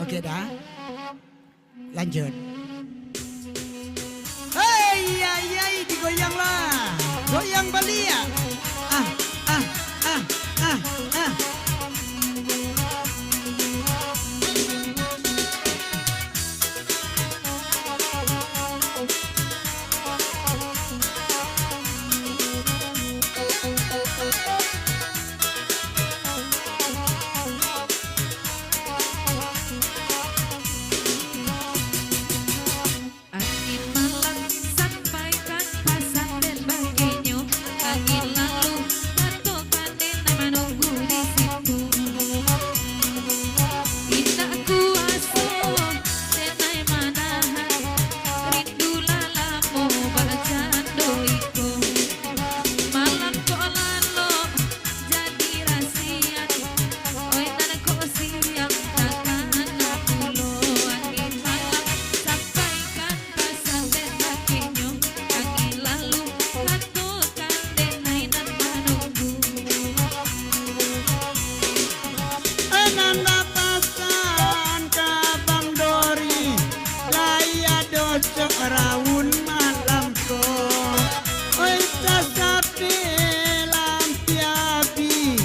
Oke dah. Lanjut. Hei, ayai digoyanglah. Goyang Bali ya. Ah, ah, ah, ah, ah. Raun malam ko oi sasapi lampiapi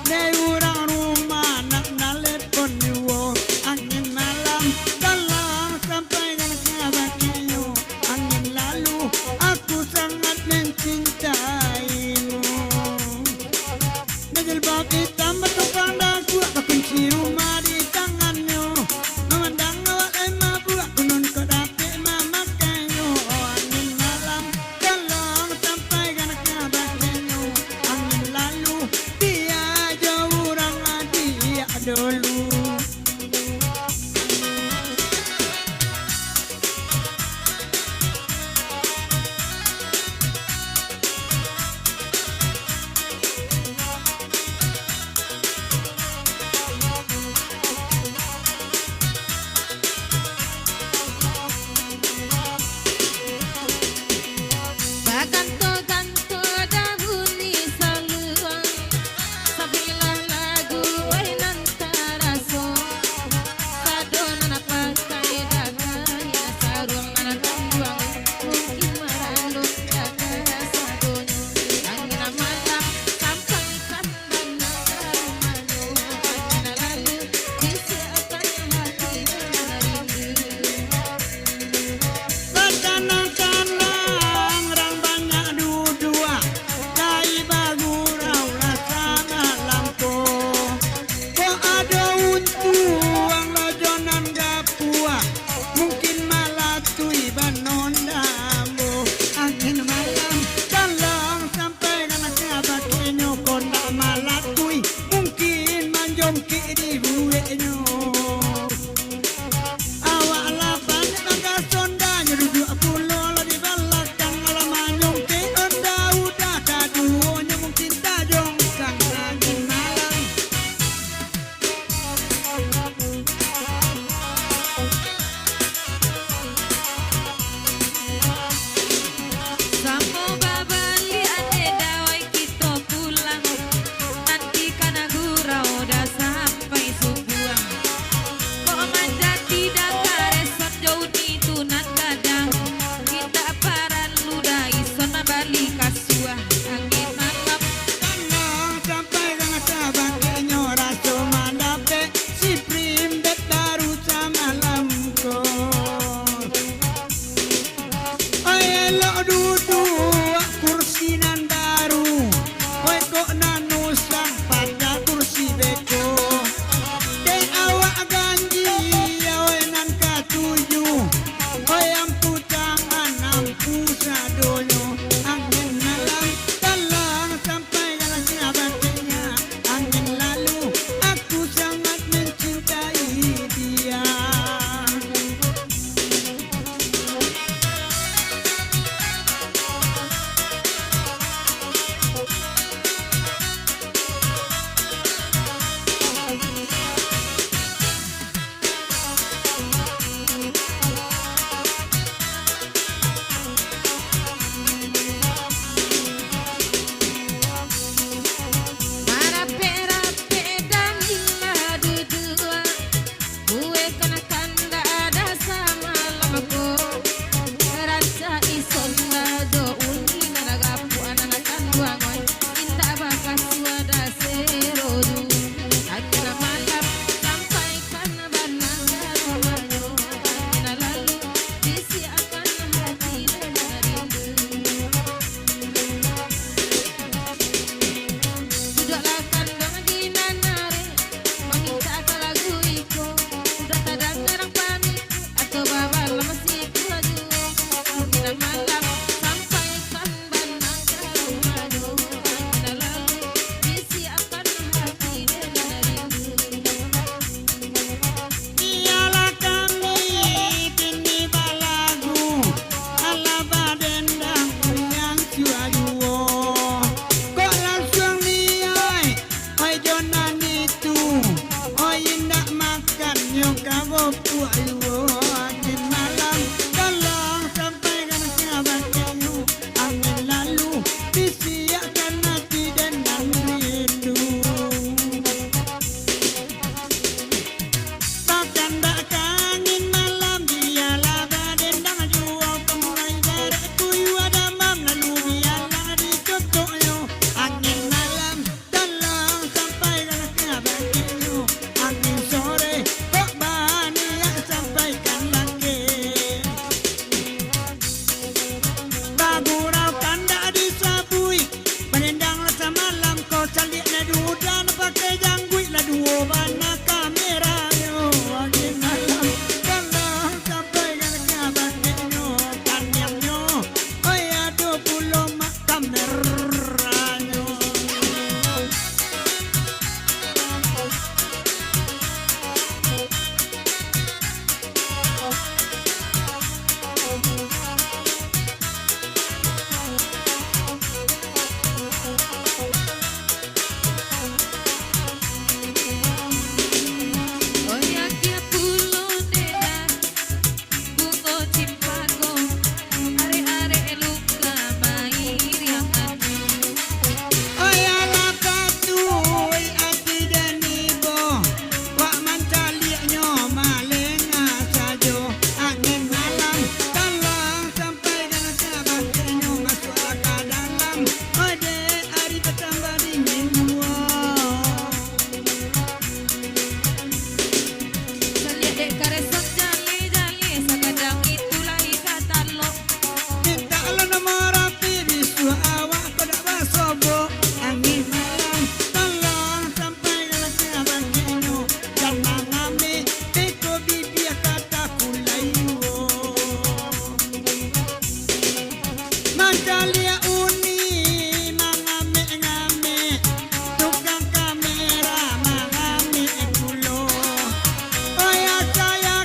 ne urang rumah nak nalepon niwo angin malam dalam sampai dengan kabakiyo angin lalu aku sangat mencintaimu najilbab hitam betul pandaku aku kunci rumah di tangannya memandang awak lemah buat kunun kodak dulu. Yang kau puayu angin malam tolong sampaikan kabar kayu angin lalu disiapkan hati dan rindu takkan tak angin malam dialah badendang jua pemurai barat kuyu ada mam lalu biarlah ditutup yo angin malam tolong sampaikan kabar kayu angin sore kok bani yang sampaikan lagi bagurau tanda disabui penendang rasa malam kau calik ladu dan pakai jangguit ladu bana kamera yo angin malam tolong sampaikan kabar kayu kanyangnya oh ya 20 mak kameranya. Oya kia pulo nena, bungo cimpago, are-are luka mairiangan. Ayalah katui ati dan ibu wak mancaliaknya malenga sajo angin malam tolong sampaikan kabar kenyo masuklah ke dalam ode hari bertambah dingin Salia dek karesok jali-jali, sakadang itulah ikatan lo. kita lo nomor api bisu awak pada basobo angin malam tolong sampaikan kabar kenyo jangan ambil teko bibi kata kulayu Mandalia uni mangame tukang kamera mangame kulo. Oh ya saya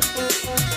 Thank you.